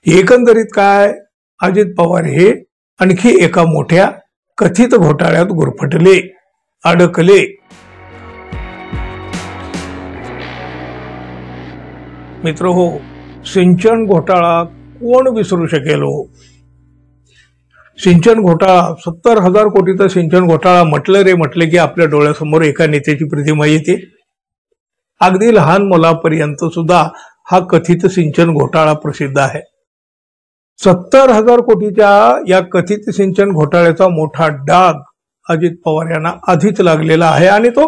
एकंदरीत काय, अजित पवार हे आणखी एका मोठ्या कथित घोटाळ्यात गुरफटले, अडकले। मित्रहो, सिंचन घोटाळा कोण विसरू शकेल हो? सिंचन घोटाळा, 70,000 कोटीचा सिंचन घोटाळा म्हटलं रे म्हटलं की आपल्या डोळ्यासमोर एका नेत्याची प्रतिमा येते। अगदी लहान मुलापर्यंत सुद्धा हा कथित सिंचन घोटाळा प्रसिद्ध आहे। 70,000 कोटीच्या या कथित सिंचन घोटाळ्याचा मोठा डाग अजित पवार यांना आधीच लागलेला आहे आणि तो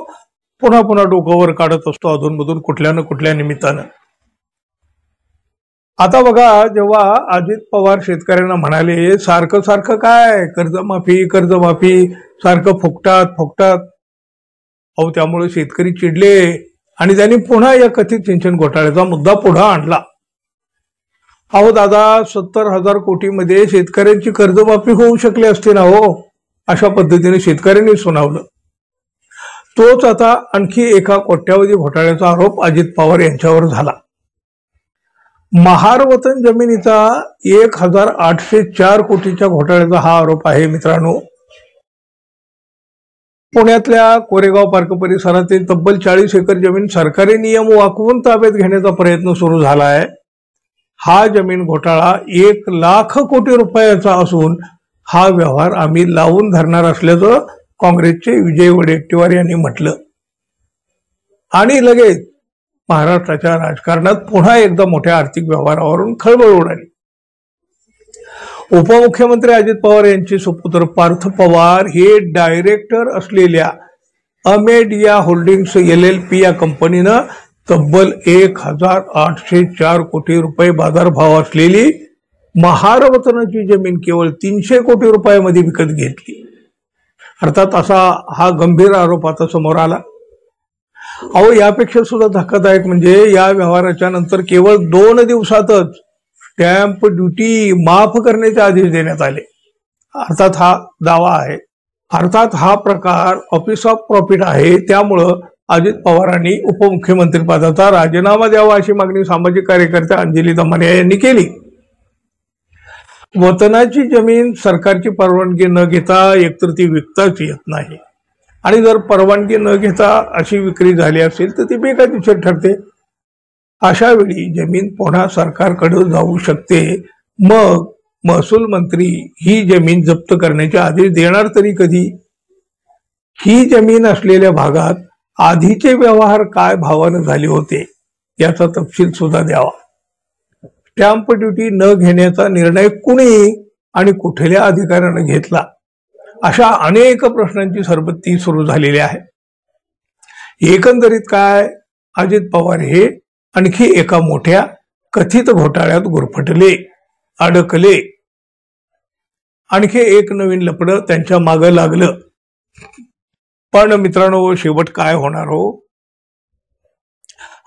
पुन्हा पुन्हा डोक्यावर काढत असतो अधूनमधून कुठल्या न कुठल्या निमित्तानं। आता बघा, जेव्हा अजित पवार शेतकऱ्यांना म्हणाले सारखं सारखं काय कर्जमाफी कर्जमाफी सारखं फुकटात, अहो त्यामुळे शेतकरी चिडले आणि त्यांनी पुन्हा या कथित सिंचन घोटाळ्याचा मुद्दा पुढे आणला। अहो दादा, 70,000 कोटीमध्ये शेतकऱ्यांची कर्जमाफी होऊ शकली असते ना हो, अशा पद्धतीने शेतकऱ्यांनी सुनावलं। तोच आता आणखी एका कोट्यावधी घोटाळ्याचा आरोप अजित पवार यांच्यावर झाला। महार वतन जमिनीचा 1,804 कोटीच्या घोटाळ्याचा हा आरोप आहे मित्रांनो। पुण्यातल्या कोरेगाव पार्क परिसरातील तब्बल 40 एकर जमीन सरकारी नियम वाकवून ताब्यात घेण्याचा प्रयत्न सुरू झाला आहे। हा जमीन घोटाळा 1,00,000 कोटी रुपयाचा असून हा व्यवहार आम्ही लावून धरणार असल्याचं काँग्रेसचे विजय वडेट्टीवार यांनी म्हटलं आणि लगेच महाराष्ट्राच्या राजकारणात पुन्हा एकदा मोठ्या आर्थिक व्यवहारावरून खळबळ उडाली। उपमुख्यमंत्री अजित पवार यांचे सुपुत्र पार्थ पवार हे डायरेक्टर असलेल्या अमेडिया होल्डिंग्स LLP या कंपनीनं तब्बल 1,804 कोटी रुपये बाजारभाव असलेली महार वतनाची जमीन केवळ 300 कोटी रुपयामध्ये विकत घेतली। अर्थात असा हा गंभीर आरोप आता समोर आला। अहो, यापेक्षा सुद्धा धक्कादायक म्हणजे या व्यवहाराच्या नंतर केवळ 2 दिवसातच स्टॅम्प ड्युटी माफ करण्याचे आदेश देण्यात आले। अर्थात हा दावा आहे, अर्थात हा प्रकार ऑफिस ऑफ प्रॉफिट आहे। त्यामुळं अजित पवारांनी उपमुख्यमंत्री पदाचा राजीनामा द्यावा अशी मागणी सामाजिक कार्यकर्त्या अंजली दमानिया यांनी केली। वतनाची जमीन सरकारची परवानगी न घेता एकतर ती विकताच येत नाही आणि जर परवानगी न घेता अशी विक्री झाली असेल तर ती बेकायदेशीर ठरते। अशा वेळी जमीन पुन्हा सरकारकडे जाऊ शकते। मग महसूल मंत्री ही जमीन जप्त करण्याचे आदेश देणार तरी कधी? ही जमीन असलेल्या भागात आधीचे व्यवहार काय भावाने झाले होते याचा तपशील सुद्धा द्यावा। स्टॅम्प ड्युटी न घेण्याचा निर्णय कुणी आणि कुठल्या अधिकाऱ्याने घेतला, अशा अनेक प्रश्नांची सरबत्ती सुरू झालेली आहे। एकंदरीत काय, अजित पवार हे आणखी एका मोठ्या कथित घोटाळ्यात गुरफटले, अडकले। आणखी एक नवीन लफडं त्यांच्या मागे लागलं। पण मित्रांनो, शेवट काय होणार हो?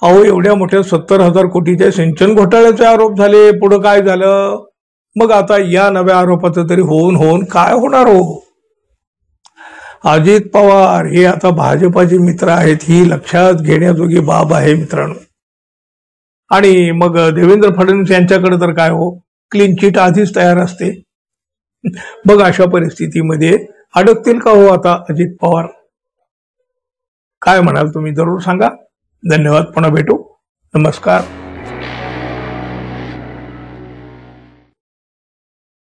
अहो, एवढ्या मोठ्या 70,000 कोटीच्या सिंचन घोटाळ्याचे आरोप झाले, पुढे काय झालं? मग आता या नव्या आरोपाचं तरी होऊन काय होणार हो? अजित पवार हे आता भाजपाचे मित्र आहेत, ही लक्षात घेण्याजोगी बाब आहे मित्रांनो। आणि मग देवेंद्र फडणवीस यांच्याकडे तर काय हो, क्लीन चिट आधीच तयार असते। मग अशा परिस्थितीमध्ये अडकतील का हो आता अजित पवार? काय म्हणाल तुम्ही? जरूर सांगा। धन्यवाद, पुन्हा भेटू। नमस्कार।